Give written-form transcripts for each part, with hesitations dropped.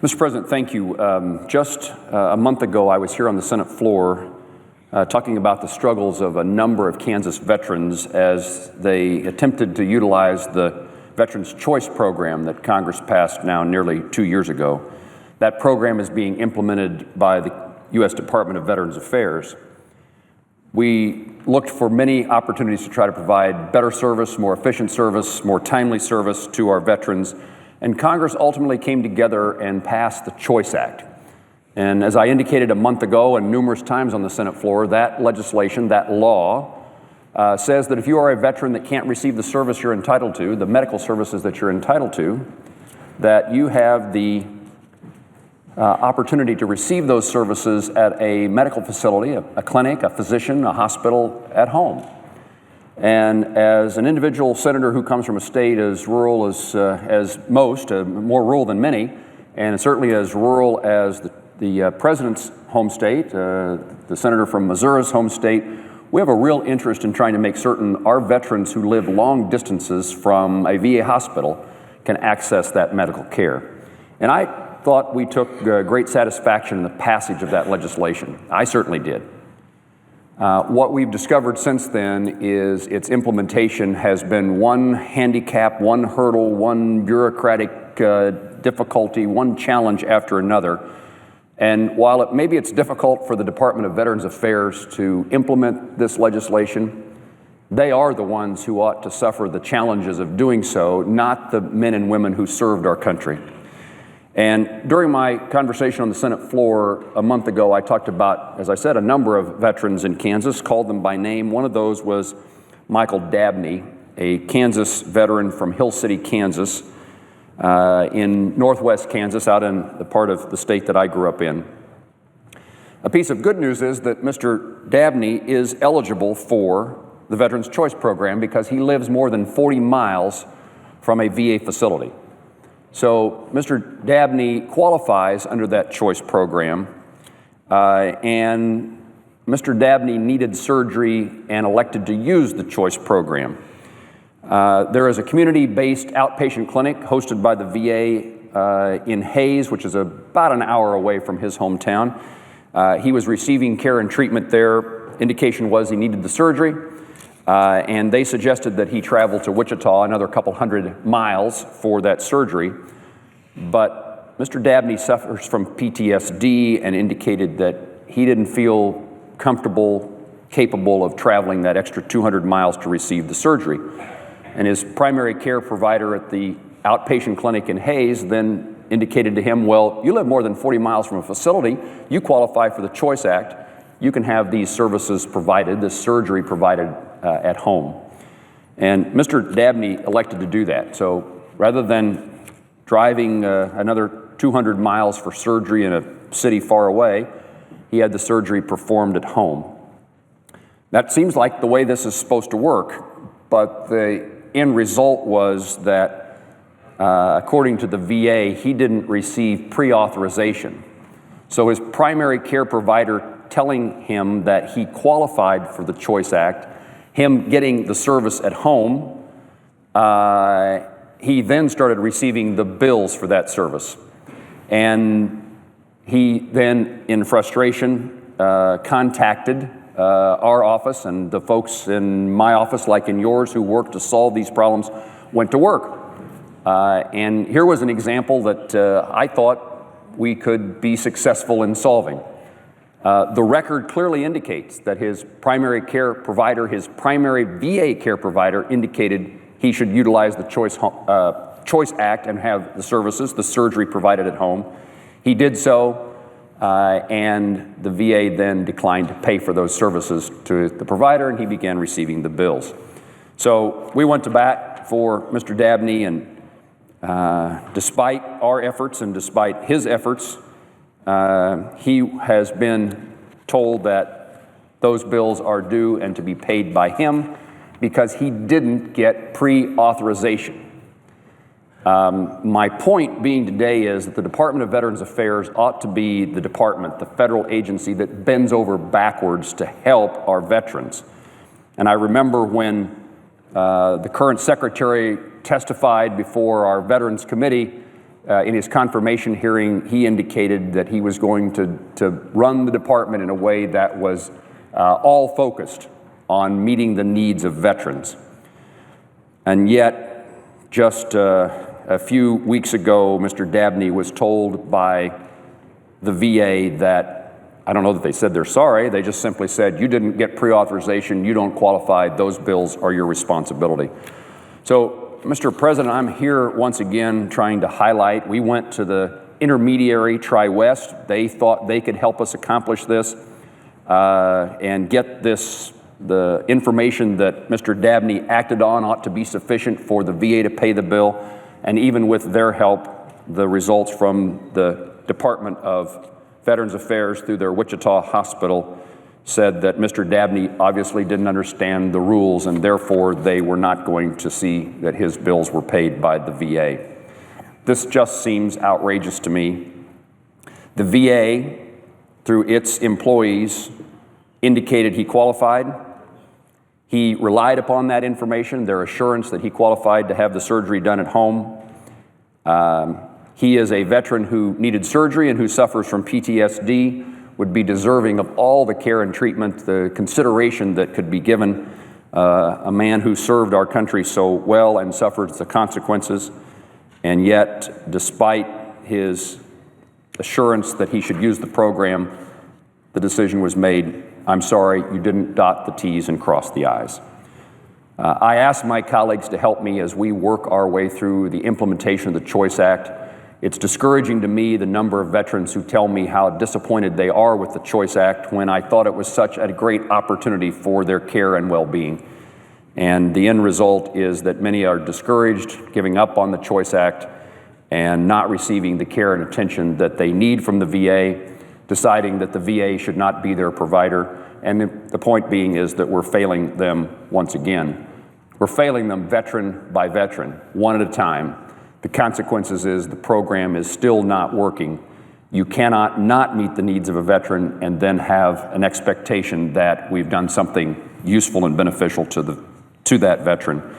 Mr. President, thank you. Just a month ago, I was here on the Senate floor talking about the struggles of a number of Kansas veterans as they attempted to utilize the Veterans Choice Program that Congress passed now nearly 2 years ago. That program is being implemented by the U.S. Department of Veterans Affairs. We looked for many opportunities to try to provide better service, more efficient service, more timely service to our veterans, and Congress ultimately came together and passed the Choice Act. And as I indicated a month ago and numerous times on the Senate floor, that legislation, that law, says that if you are a veteran that can't receive the service you're entitled to, the medical services that you're entitled to, that you have the opportunity to receive those services at a medical facility, a clinic, a physician, a hospital, at home. And as an individual senator who comes from a state as rural as most, more rural than many, and certainly as rural as the president's home state, the senator from Missouri's home state, we have a real interest in trying to make certain our veterans who live long distances from a VA hospital can access that medical care. And I thought we took great satisfaction in the passage of that legislation. I certainly did. What we've discovered since then is its implementation has been one handicap, one hurdle, one bureaucratic difficulty, one challenge after another. And while maybe it's difficult for the Department of Veterans Affairs to implement this legislation, they are the ones who ought to suffer the challenges of doing so, not the men and women who served our country. And during my conversation on the Senate floor a month ago, I talked about, as I said, a number of veterans in Kansas, called them by name. One of those was Michael Dabney, a Kansas veteran from Hill City, Kansas, in northwest Kansas, out in the part of the state that I grew up in. A piece of good news is that Mr. Dabney is eligible for the Veterans Choice Program because he lives more than 40 miles from a VA facility. So Mr. Dabney qualifies under that choice program, and Mr. Dabney needed surgery and elected to use the choice program. There is a community-based outpatient clinic hosted by the VA in Hayes, which is about an hour away from his hometown. He was receiving care and treatment there. Indication was he needed the surgery, and they suggested that he travel to Wichita, another couple hundred miles, for that surgery. But Mr. Dabney suffers from PTSD and indicated that he didn't feel comfortable, capable of traveling that extra 200 miles to receive the surgery. And his primary care provider at the outpatient clinic in Hayes then indicated to him, well, you live more than 40 miles from a facility, you qualify for the Choice Act, you can have these services provided, this surgery provided at home. And Mr. Dabney elected to do that. So rather than driving another 200 miles for surgery in a city far away, he had the surgery performed at home. That seems like the way this is supposed to work, but the end result was that, according to the VA, he didn't receive pre-authorization. So his primary care provider telling him that he qualified for the Choice Act, him getting the service at home, he then started receiving the bills for that service. And he then, in frustration, contacted our office, and the folks in my office, like in yours, who work to solve these problems, went to work. And here was an example that I thought we could be successful in solving. The record clearly indicates that his primary care provider, his primary VA care provider, indicated he should utilize the Choice Act and have the services, the surgery, provided at home. He did so, and the VA then declined to pay for those services to the provider, and he began receiving the bills. So we went to bat for Mr. Dabney, and despite our efforts and despite his efforts, he has been told that those bills are due and to be paid by him because he didn't get pre-authorization. My point being today is that the Department of Veterans Affairs ought to be the department, the federal agency that bends over backwards to help our veterans. And I remember when the current secretary testified before our Veterans Committee in his confirmation hearing, he indicated that he was going to run the department in a way that was all focused on meeting the needs of veterans. And yet, just a few weeks ago, Mr. Dabney was told by the VA that, I don't know that they said they're sorry, they just simply said, you didn't get pre-authorization, you don't qualify, those bills are your responsibility. So, Mr. President, I'm here once again trying to highlight, we went to the intermediary Tri-West. They thought they could help us accomplish this and get this, the information that Mr. Dabney acted on ought to be sufficient for the VA to pay the bill. And even with their help, the results from the Department of Veterans Affairs through their Wichita hospital said that Mr. Dabney obviously didn't understand the rules, and therefore they were not going to see that his bills were paid by the VA. This just seems outrageous to me. The VA, through its employees, indicated he qualified. He relied upon that information, their assurance that he qualified to have the surgery done at home. He is a veteran who needed surgery and who suffers from PTSD, would be deserving of all the care and treatment, the consideration that could be given a man who served our country so well and suffered the consequences. And yet, despite his assurance that he should use the program, the decision was made, I'm sorry, you didn't dot the T's and cross the I's. I asked my colleagues to help me as we work our way through the implementation of the Choice Act. It's discouraging to me the number of veterans who tell me how disappointed they are with the Choice Act when I thought it was such a great opportunity for their care and well-being. And the end result is that many are discouraged, giving up on the Choice Act, and not receiving the care and attention that they need from the VA, deciding that the VA should not be their provider. And the point being is that we're failing them once again. We're failing them veteran by veteran, one at a time. The consequences is the program is still not working. You cannot not meet the needs of a veteran and then have an expectation that we've done something useful and beneficial to that veteran.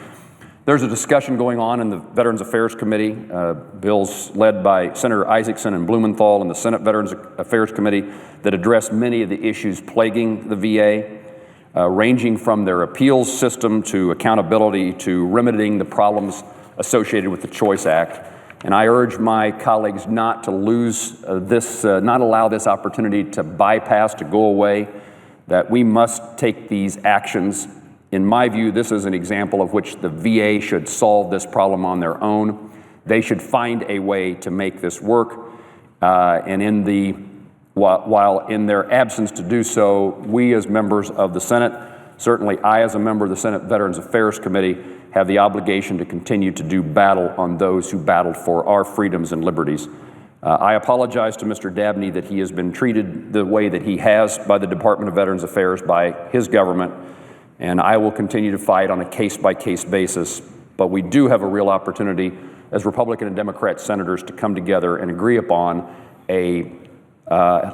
There's a discussion going on in the Veterans Affairs Committee, bills led by Senator Isaacson and Blumenthal and the Senate Veterans Affairs Committee that address many of the issues plaguing the VA, ranging from their appeals system to accountability to remedying the problems associated with the Choice Act. And I urge my colleagues not to lose not allow this opportunity to bypass, to go away, that we must take these actions. In my view, this is an example of which the VA should solve this problem on their own. They should find a way to make this work. While in their absence to do so, we as members of the Senate, certainly I as a member of the Senate Veterans Affairs Committee, have the obligation to continue to do battle on those who battled for our freedoms and liberties. I apologize to Mr. Dabney that he has been treated the way that he has by the Department of Veterans Affairs, by his government, and I will continue to fight on a case-by-case basis. But we do have a real opportunity as Republican and Democrat senators to come together and agree upon a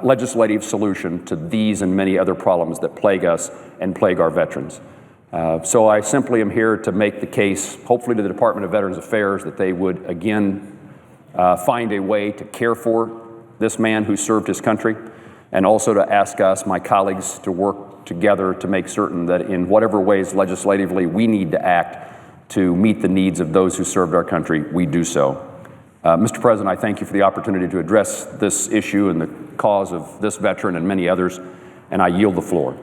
legislative solution to these and many other problems that plague us and plague our veterans. So I simply am here to make the case, hopefully to the Department of Veterans Affairs, that they would again find a way to care for this man who served his country, and also to ask us, my colleagues, to work together to make certain that in whatever ways legislatively we need to act to meet the needs of those who served our country, we do so. Mr. President, I thank you for the opportunity to address this issue and the cause of this veteran and many others, and I yield the floor.